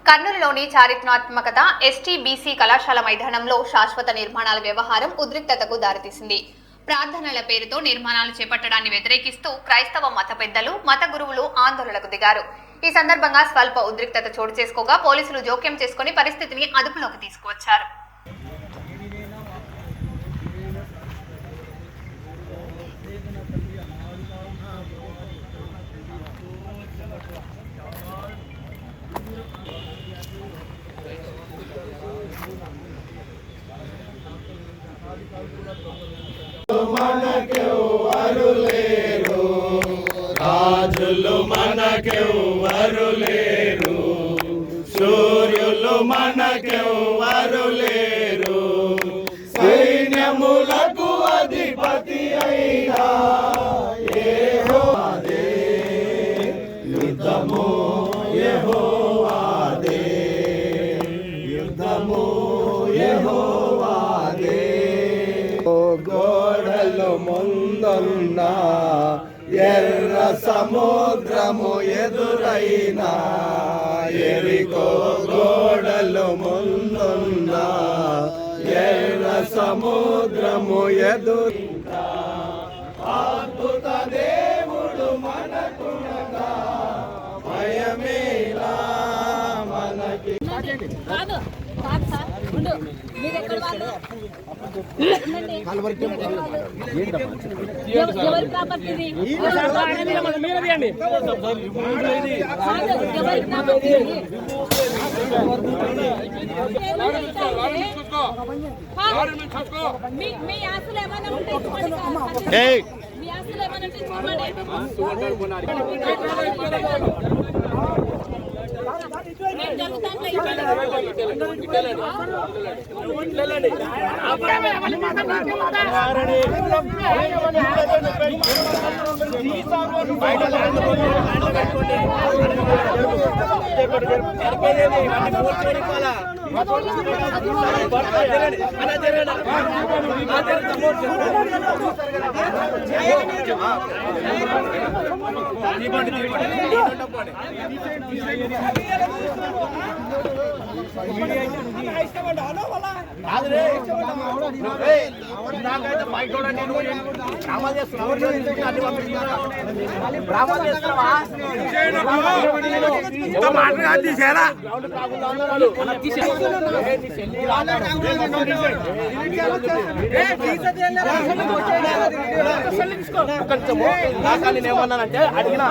కర్నూలులోని చారిత్రాత్మకత ST BC కళాశాల మైదానంలో శాశ్వత నిర్మాణాల వ్యవహారం ఉద్రిక్తతకు దారితీసింది. ప్రార్థనల పేరుతో నిర్మాణాలు చేపట్టడాన్ని వ్యతిరేకిస్తూ క్రైస్తవ మత పెద్దలు, మత గురువులు ఆందోళనకు దిగారు. ఈ సందర్భంగా స్వల్ప ఉద్రిక్తత చోటు చేసుకోగా పోలీసులు జోక్యం చేసుకుని పరిస్థితిని అదుపులోకి తీసుకువచ్చారు. మనకెవ్వరు లేరు, రాజులు మనకెవ్వరు లేరు, సూర్యులు మనకెవ్వరు లేరు, సైన్యములకు అధిపతి అయినా యెహోవాదే, యుద్ధము యెహోవాదే, యుద్ధము యెహోవాదే. గోడలు ముందున్న ఎర్ర సముద్రము ఎదురైన, ఎరికో గోడలు ముందున్న ఎర్ర సముద్రము ఎదురైన, అద్భుత దేవుడు మనకునగా భయమేలా మనకి. ఏమన్నానంటే అడిగినా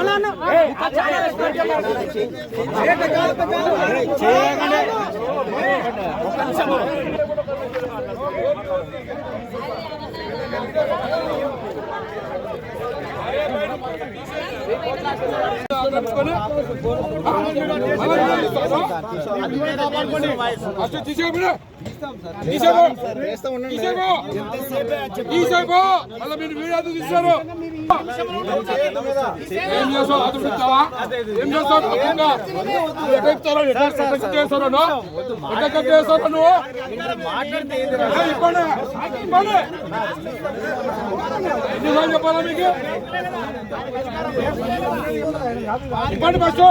చెప్పాలా మీకు ఇబ్బంది బస్సు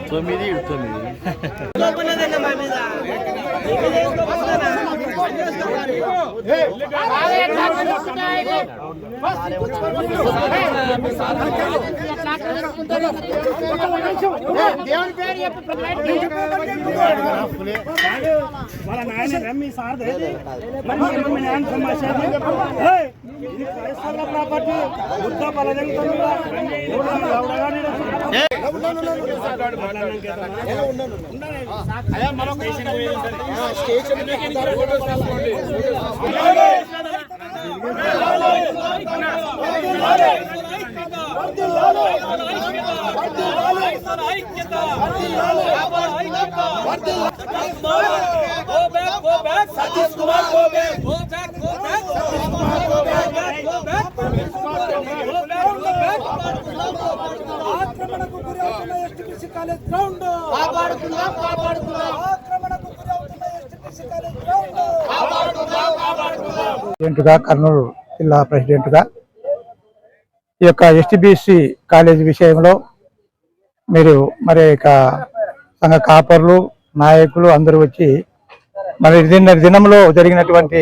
తొమ్మిది దేవుని పేరు వాళ్ళ నాయన రమ్మి సార్ క్రైస్తవుల property Buddha Satish Kumar, go back. ఆక్రమణకు గురి అవుతున్న ఎస్టీపీసీ కాలేజ్ గ్రౌండ్ కాపాడుకుందాం. ప్రెసిడెంట్గా కర్నూలు జిల్లా ప్రెసిడెంట్గా ఈ యొక్క ఎస్టీబీసీ కాలేజీ విషయంలో మీరు మరి సంఘ కాపర్లు నాయకులు అందరూ వచ్చి మరి దినంలో జరిగినటువంటి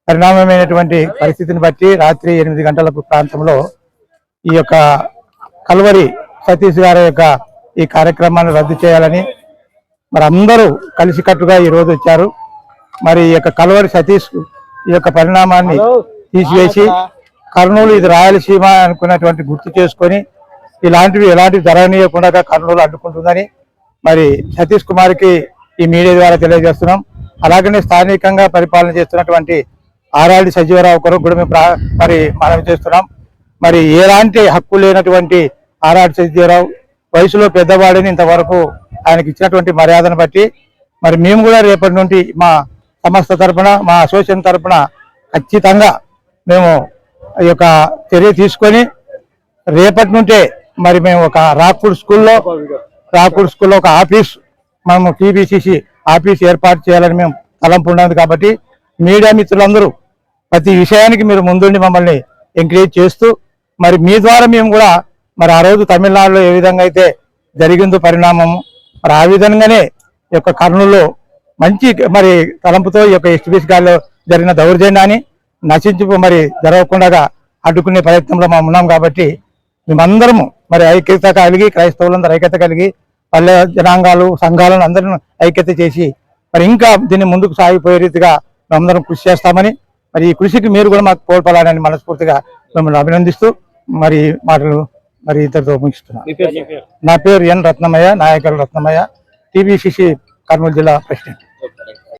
పరిణామమైనటువంటి పరిస్థితిని బట్టి రాత్రి 8 గంటల ప్రాంతంలో ఈ యొక్క కల్వరి సతీష్ గారి యొక్క ఈ కార్యక్రమాన్ని రద్దు చేయాలని మరి అందరూ కలిసికట్టుగా ఈ రోజు వచ్చారు. మరి ఈ యొక్క కల్వరి సతీష్ ఈ యొక్క పరిణామాన్ని తీసివేసి కర్నూలు ఇది రాయలసీమ అనుకున్నటువంటి గుర్తు చేసుకొని ఎలాంటివి జరగనీయకుండా కర్నూలు అడ్డుకుంటుందని మరి సతీష్ కుమార్కి ఈ మీడియా ద్వారా తెలియజేస్తున్నాం. అలాగనే స్థానికంగా పరిపాలన చేస్తున్నటువంటి ఆరాడి సజీవరావు కొరకు కూడా మేము మరి మనవి చేస్తున్నాం. మరి ఎలాంటి హక్కు లేనటువంటి ఆరాడి సజీవరావు వయసులో పెద్దవాడిని ఇంతవరకు ఆయనకి ఇచ్చినటువంటి మర్యాదను బట్టి మరి మేము కూడా రేపటి నుండి మా సంస్థ తరఫున మా అసోసియేషన్ తరఫున ఖచ్చితంగా మేము ఈ యొక్క చర్య తీసుకొని రేపటి నుండే మరి మేము ఒక రాకూడ్ స్కూల్లో ఒక ఆఫీస్ మనము టీబీసీసీ ఆఫీస్ ఏర్పాటు చేయాలని మేము తలంపు ఉన్నది. కాబట్టి మీడియా మిత్రులందరూ ప్రతి విషయానికి మీరు ముందుండి మమ్మల్ని ఎంకరేజ్ చేస్తూ మరి మీ ద్వారా మేము కూడా మరి ఆ రోజు తమిళనాడులో ఏ విధంగా అయితే జరిగిందో పరిణామము మరి ఆ విధంగానే ఈ యొక్క కర్నూలులో మంచి మరి తలంపుతో ఈ యొక్క ఎస్టీబీసీ గారిలో జరిగిన దౌర్జన్యాన్ని మరి జరగకుండా అడ్డుకునే ప్రయత్నంలో మనం ఉన్నాం. కాబట్టి మేమందరము మరి ఐక్యత కలిగి క్రైస్తవులందరూ ఐక్యత కలిగి పల్లె జనాంగాలు సంఘాలను అందరిని ఐక్యత చేసి మరి ఇంకా దీన్ని ముందుకు సాగిపోయే రీతిగా మేమందరం కృషి చేస్తామని మరి ఈ కృషికి మీరు కూడా మాకు తోడ్పడాలని మనస్ఫూర్తిగా మిమ్మల్ని అభినందిస్తూ మరి మాటలు మరి ఇద్దరితో ముగిస్తున్నాను. నా పేరు ఎన్ రత్నమయ్య, నాయకులు రత్నమయ్య, టీబీసీసీ కర్నూలు జిల్లా ప్రెసిడెంట్.